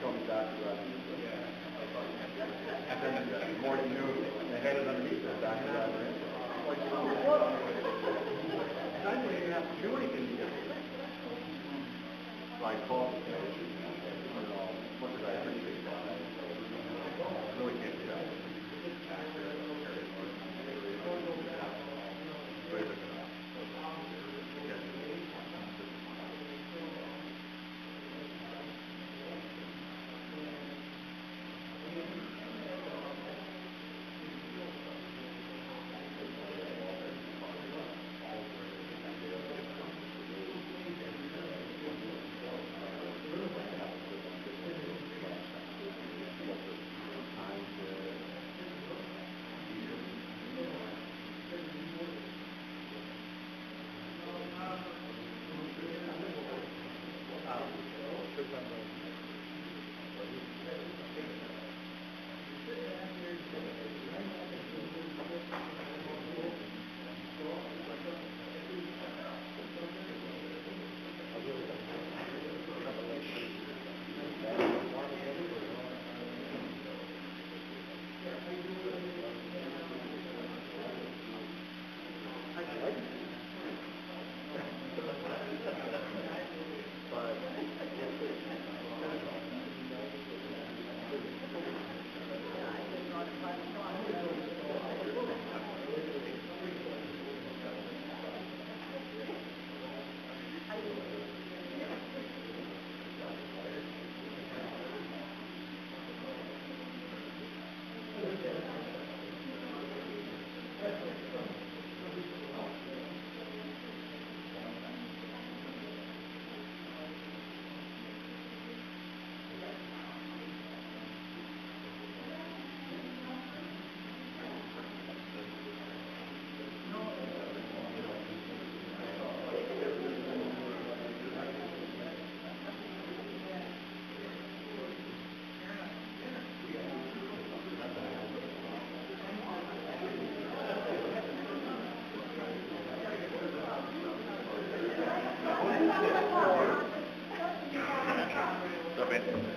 told me Dr. Rodriguez. And then the morning news, they had it underneath there, Dr. Rodriguez. Like, oh, what? And I didn't even have to do anything to get it. So I called the station. What did I appreciate that? I really can't do that.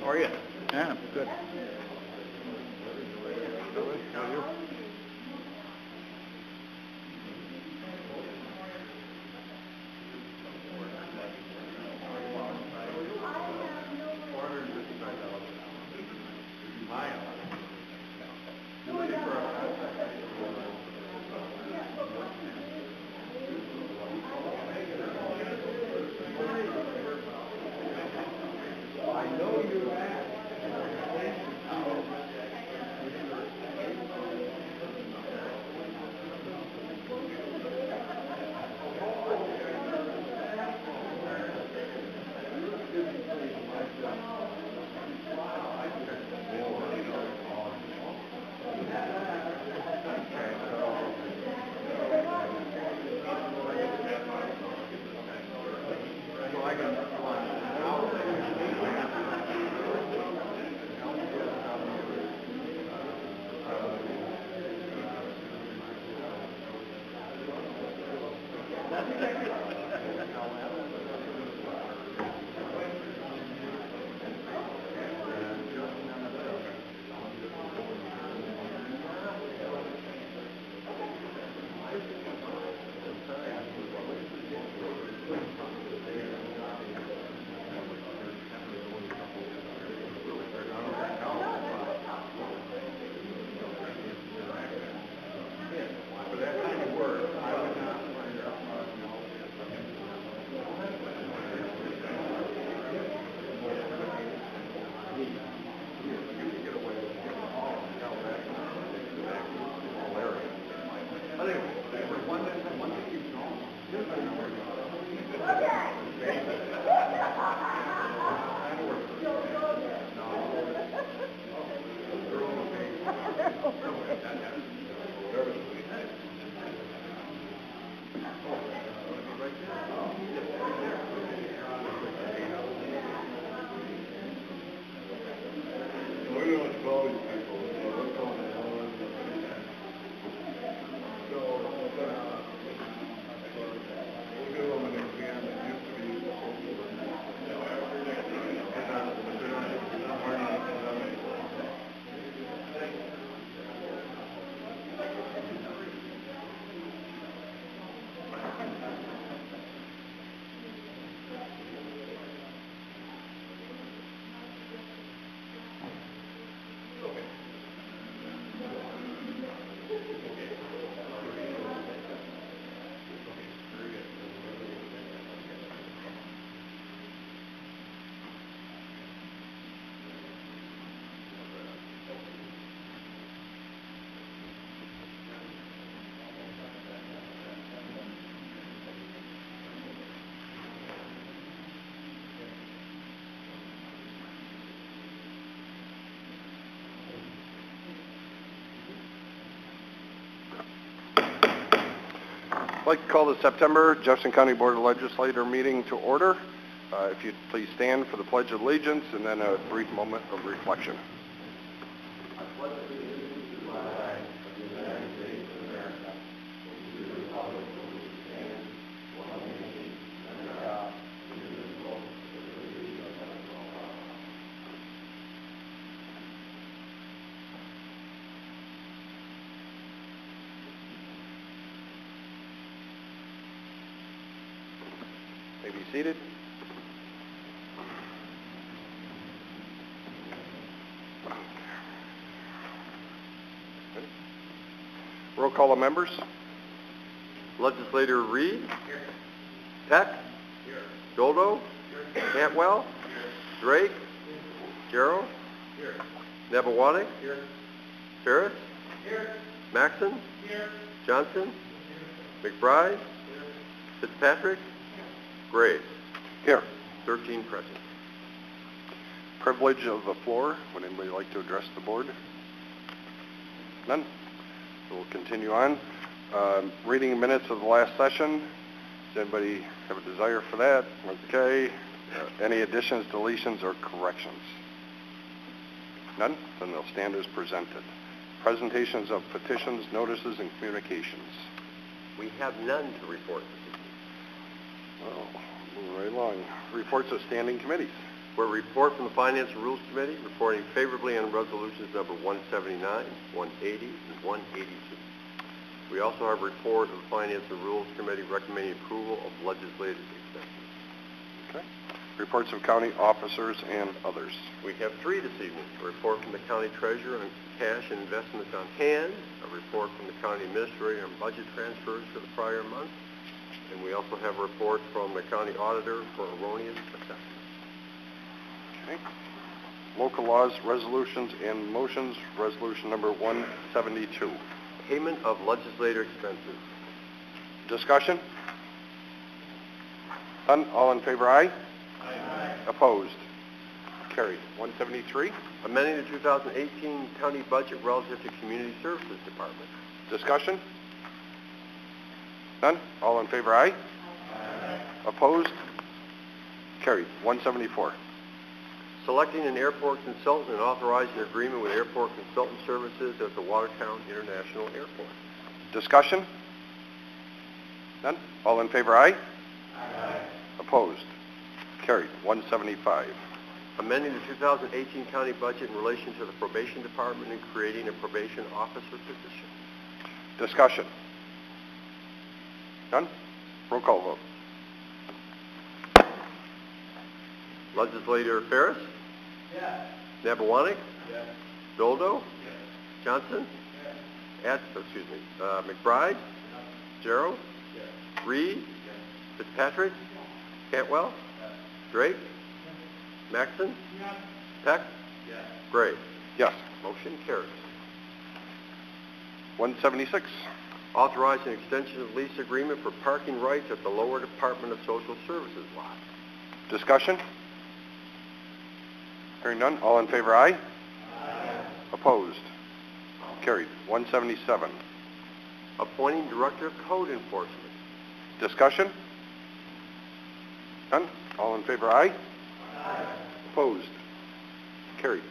How are you? Yeah, good. How are you? I'd like to call the September Jefferson County Board of Legislator meeting to order. If you'd please stand for the Pledge of Allegiance and then a brief moment of reflection. May be seated. Roll call of members. Legislator Reed. Here. Peck. Here. Doldo. Here. Cantwell. Here. Drake. Here. Jarrow. Here. Nebawanik. Here. Ferris. Here. Maxon. Here. Johnson. Here. McBride. Here. Fitzpatrick. Gray. Here. 13 present. Privilege of the floor. Would anybody like to address the board? None? So we'll continue on. Reading minutes of the last session. Does anybody have a desire for that? Okay. Any additions, deletions, or corrections? None? Then they'll stand as presented. Presentations of petitions, notices, and communications. We have none to report this evening. Well, moving right along. Reports of standing committees. For a report from the Finance and Rules Committee, reporting favorably on resolutions number 179, 180, and 182. We also have a report of the Finance and Rules Committee recommending approval of legislative expenses. Okay. Reports of county officers and others. We have three this evening. A report from the county treasurer on cash and investments on hand, a report from the county administrator on budget transfers for the prior month, and we also have a report from the county auditor for erroneous assessments. Okay. Local laws, resolutions, and motions. Resolution number 172. Payment of legislator expenses. Discussion? None? All in favor, aye? Aye. Opposed? Carried. 173. Amending the 2018 county budget relative to Community Services Department. Discussion? None? All in favor, aye? Aye. Opposed? Carried. 174. Selecting an airport consultant and authorizing an agreement with airport consultant services at the Watertown International Airport. Discussion? None? All in favor, aye? Aye. Opposed? Carried. 175. Amending the 2018 county budget in relation to the probation department and creating a probation officer position. Discussion? None? Roll call vote. Legislator Ferris? Yes. Nebawanik? Yes. Doldo? Yes. Johnson? Yes. McBride? Yes. Jarrow? Yes. Reed? Yes. Fitzpatrick? Yes. Cantwell? Yes. Drake? Yes. Maxon? Yes. Peck? Yes. Gray? Yes. Motion carries. 176. Authorizing extension of lease agreement for parking rights at the Lower Department of Social Services lot. Discussion? Hearing none. All in favor, aye? Aye. Opposed? Carried. 177. Appointing Director of Code Enforcement. Discussion? None. All in favor, aye? Aye. Opposed? Carried.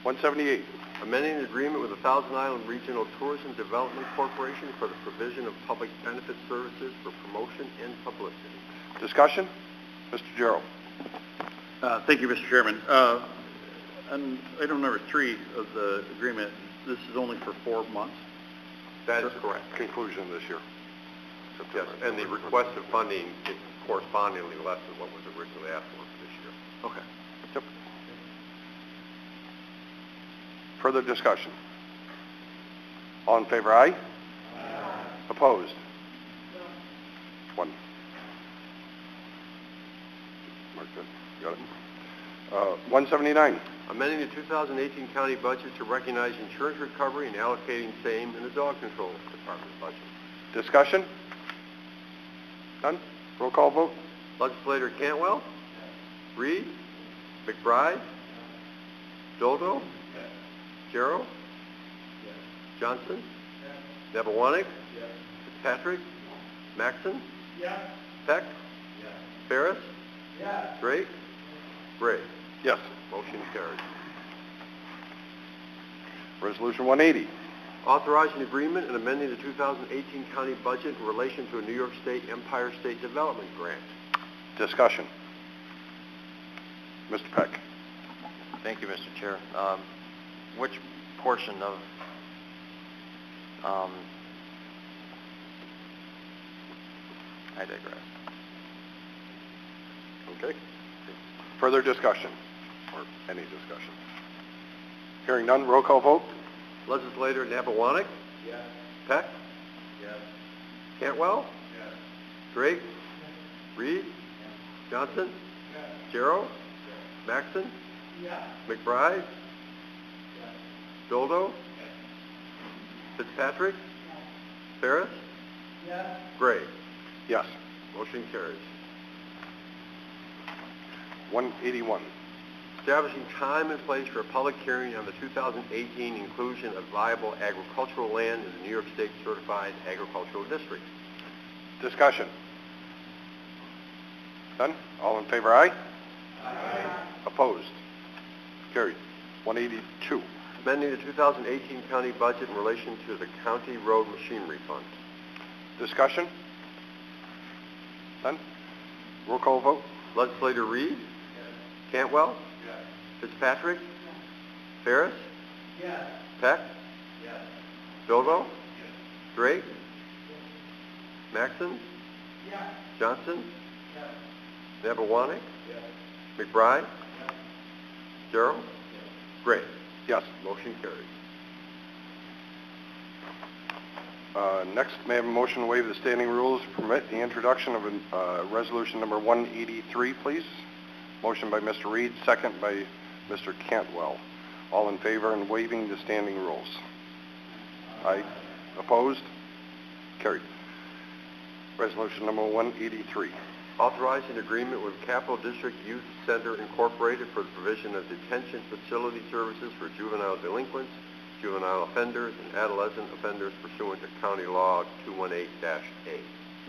178. Amending the agreement with the Thousand Island Regional Tourism Development Corporation for the provision of public benefit services for promotion and publicity. Discussion? Mr. Jarrow. Thank you, Mr. Chairman. On item number 3 of the agreement, this is only for 4 months? That is correct. Conclusion this year. Yes, and the request of funding is correspondingly less than what was originally asked for this year. Okay. Yep. Further discussion? All in favor, aye? Aye. Opposed? No. 1. Mark that. Got it. 179. Amending the 2018 county budget to recognize insurance recovery and allocating same in the dog control department budget. Discussion? None? Roll call vote. Legislator Cantwell? Yes. Reed? McBride? Yes. Doldo? Yes. Jarrow? Yes. Johnson? Yes. Nebawanik? Yes. Fitzpatrick? Yes. Maxon? Yes. Peck? Yes. Ferris? Yes. Drake? Gray? Yes. Motion carried. Resolution 180. Authorizing agreement and amending the 2018 county budget in relation to a New York State Empire State Development Grant. Discussion. Mr. Peck. Thank you, Mr. Chair. Which portion of I digress. Okay. Further discussion, or any discussion? Hearing none, roll call vote. Legislator Napawanik? Yes. Peck? Yes. Cantwell? Yes. Drake? Reed? Johnson? Yes. Jarrow? Maxon? Yes. McBride? Yes. Doldo? Fitzpatrick? Ferris? Yes. Gray? Yes. Motion carries. 181. Establishing time and place for a public hearing on the 2018 inclusion of viable agricultural land in the New York State Certified Agricultural District. Discussion. None? All in favor, aye? Aye. Opposed? Carried. 182. Amending the 2018 county budget in relation to the county road machinery fund. Discussion. None? Roll call vote. Legislator Reed? Cantwell? Yes. Fitzpatrick? Ferris? Yes. Peck? Yes. Doldo? Yes. Drake? Maxon? Yes. Johnson? Yes. Napawanik? Yes. McBride? Yes. Jarrow? Gray? Yes. Motion carries. Next, may I have a motion to waive the standing rules, permit the introduction of resolution number 183, please? Motion by Mr. Reed, second by Mr. Cantwell. All in favor in waiving the standing rules? Aye. Opposed? Carried. Resolution number 183. Authorizing agreement with Capital District Youth Center Incorporated for the provision of detention facility services for juvenile delinquents, juvenile offenders, and adolescent offenders pursuant to County Law 218-A.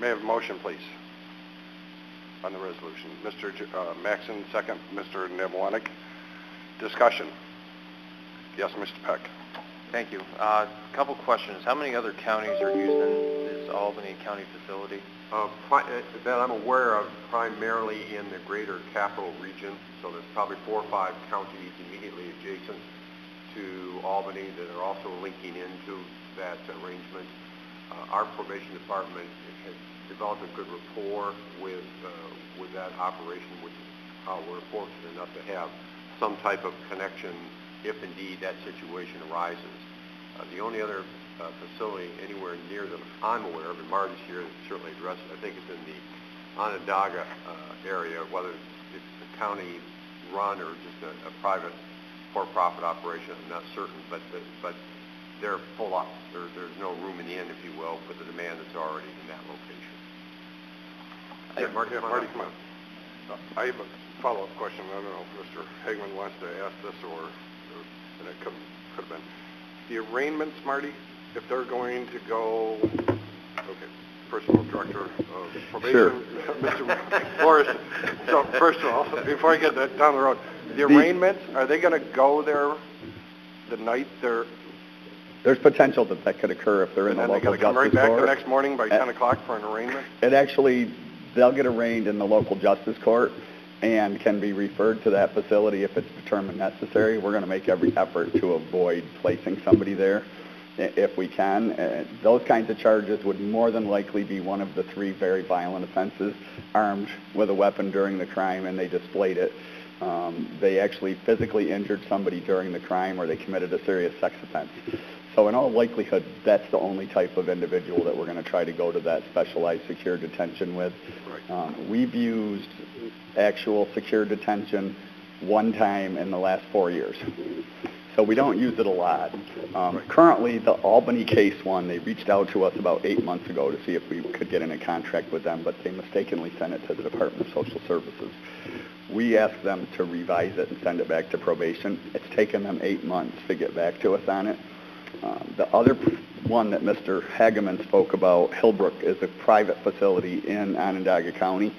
May I have a motion, please, on the resolution? Mr. Maxon, second. Mr. Napawanik. Discussion. Yes, Mr. Peck. Thank you. Couple questions. How many other counties are using this Albany County facility? That I'm aware of, primarily in the greater capital region, so there's probably 4 or 5 counties immediately adjacent to Albany that are also linking into that arrangement. Our probation department has developed a good rapport with that operation, which is how we're fortunate enough to have some type of connection if indeed that situation arises. The only other facility anywhere near that I'm aware of, and Marty's here certainly addressed it, I think it's in the Onondaga area, whether it's a county run or just a private for-profit operation, I'm not certain, but they're full up. There's no room in the inn, if you will, for the demand that's already in that location. Marty, come on. I have a follow-up question. I don't know if Mr. Hagman wants to ask this and it could have been. The arraignments, Marty, if they're going to go, okay, personal director of probation, Sure. Mr. Morris. So first of all, before I get that down the road, the arraignments, are they going to go there the night they're... There's potential that could occur if they're in the local justice court. And then they got to come right back the next morning by 10 o'clock for an arraignment? They'll get arraigned in the local justice court and can be referred to that facility if it's determined necessary. We're going to make every effort to avoid placing somebody there if we can. Those kinds of charges would more than likely be one of the 3 very violent offenses, armed with a weapon during the crime and they displayed it. They actually physically injured somebody during the crime or they committed a serious sex offense. So in all likelihood, that's the only type of individual that we're going to try to go to that specialized secure detention with. Right. We've used actual secure detention 1 time in the last 4 years. So we don't use it a lot. Currently, the Albany case one, they reached out to us about 8 months ago to see if we could get in a contract with them, but they mistakenly sent it to the Department of Social Services. We asked them to revise it and send it back to probation. It's taken them 8 months to get back to us on it. The other one that Mr. Hageman spoke about, Hillbrook, is a private facility in Onondaga County.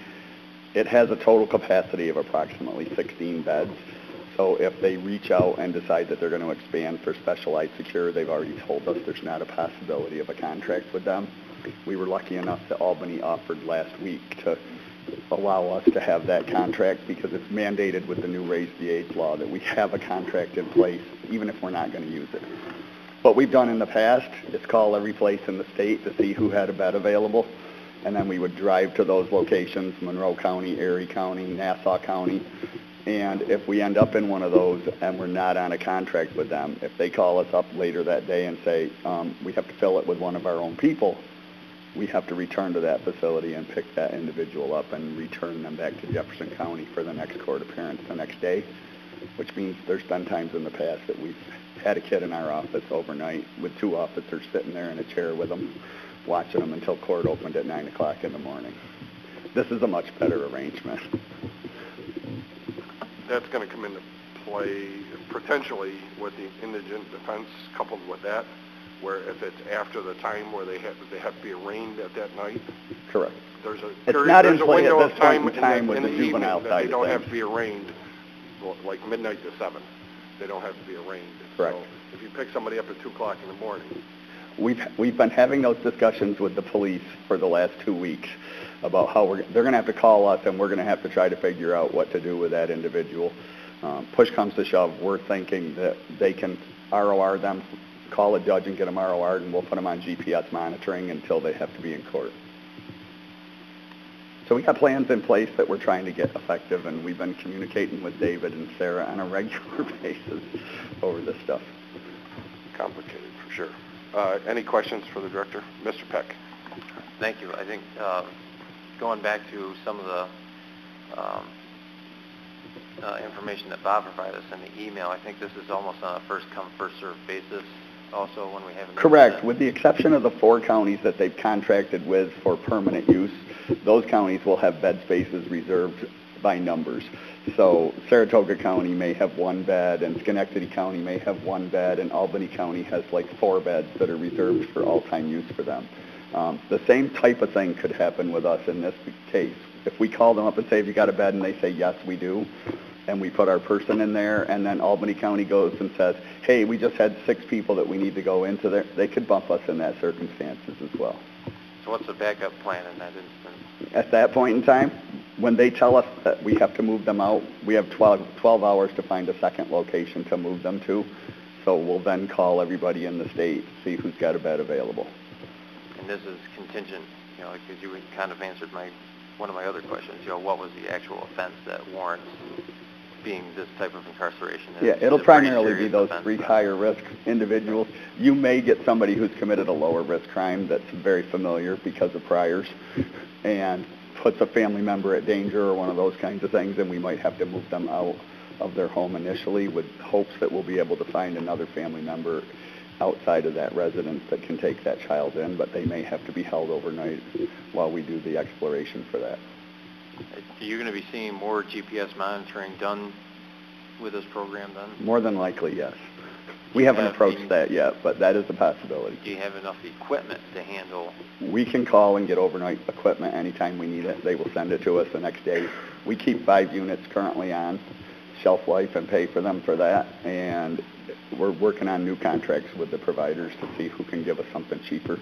It has a total capacity of approximately 16 beds. So if they reach out and decide that they're going to expand for specialized secure, they've already told us there's not a possibility of a contract with them. We were lucky enough that Albany offered last week to allow us to have that contract because it's mandated with the new Raise the Age law that we have a contract in place even if we're not going to use it. What we've done in the past is call every place in the state to see who had a bed available, and then we would drive to those locations, Monroe County, Erie County, Nassau County, and if we end up in one of those and we're not on a contract with them, if they call us up later that day and say, we have to fill it with one of our own people, we have to return to that facility and pick that individual up and return them back to Jefferson County for the next court appearance the next day, which means there's been times in the past that we've had a kid in our office overnight with 2 officers sitting there in a chair with them, watching them until court opened at 9 o'clock in the morning. This is a much better arrangement. That's going to come into play potentially with the indigent defense coupled with that, where if it's after the time where they have to be arraigned at that night. Correct. There's a It's period, not there's in a play at window this of point time in time with in the the evening juvenile that side they don't of have to things. be arraigned, like midnight to 7. They don't have to be arraigned. Correct. So if you pick somebody up at 2 o'clock in the morning, We've been having those discussions with the police for the last 2 weeks about how they're going to have to call us and we're going to have to try to figure out what to do with that individual. Push comes to shove, we're thinking that they can ROR them, call a judge and get them ROR'd, and we'll put them on GPS monitoring until they have to be in court. So we got plans in place that we're trying to get effective, and we've been communicating with David and Sarah on a regular basis over this stuff. complicated for sure. Any questions for the director? Mr. Peck. Thank you. I think going back to some of the information that Bob provided us in the email, I think this is almost on a first-come, first-served basis also when we have an Correct. incident. With the exception of the 4 counties that they've contracted with for permanent use, those counties will have bed spaces reserved by numbers. So Saratoga County may have 1 bed, and Schenectady County may have 1 bed, and Albany County has like 4 beds that are reserved for all-time use for them. The same type of thing could happen with us in this case. If we call them up and say, have you got a bed, and they say, yes, we do, and we put our person in there, and then Albany County goes and says, hey, we just had 6 people that we need to go into there, they could bump us in that circumstances as well. So what's the backup plan in that instance? At that point in time, when they tell us that we have to move them out, we have 12 hours to find a second location to move them to. So we'll then call everybody in the state to see who's got a bed available. And this is contingent, because you kind of answered one of my other questions. What was the actual offense that warrants being this type of incarceration? Yeah, it'll primarily be those 3 higher risk individuals. You may get somebody who's committed a lower risk crime that's very familiar because of priors and puts a family member at danger or one of those kinds of things, and we might have to move them out of their home initially with hopes that we'll be able to find another family member outside of that residence that can take that child in, but they may have to be held overnight while we do the exploration for that. Are you going to be seeing more GPS monitoring done with this program then? More than likely, yes. We haven't approached that yet, but that is a possibility. Do you have enough equipment to handle? We can call and get overnight equipment anytime we need it. They will send it to us the next day. We keep 5 units currently on shelf life and pay for them for that, and we're working on new contracts with the providers to see who can give us something cheaper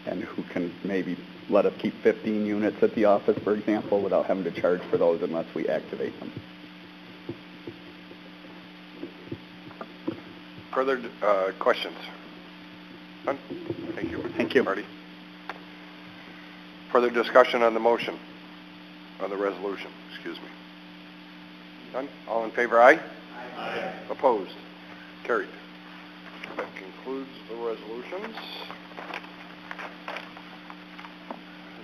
and who can maybe let us keep 15 units at the office, for example, without having to charge for those unless we activate them. Further questions? None? Thank you. Thank you. Marty. Further discussion on the motion, on the resolution, excuse me. None? All in favor, aye? Aye. Opposed? Carried. That concludes the resolutions.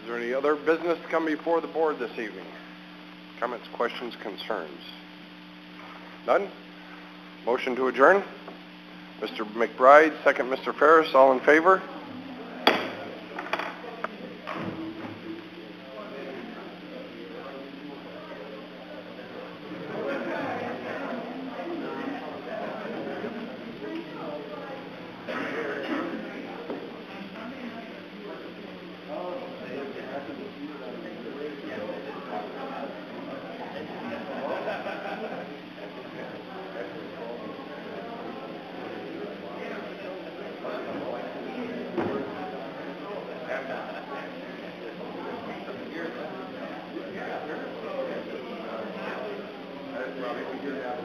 Is there any other business to come before the board this evening? Comments, questions, concerns? None? Motion to adjourn? Mr. McBride, second Mr. Ferris, all in favor? easier to have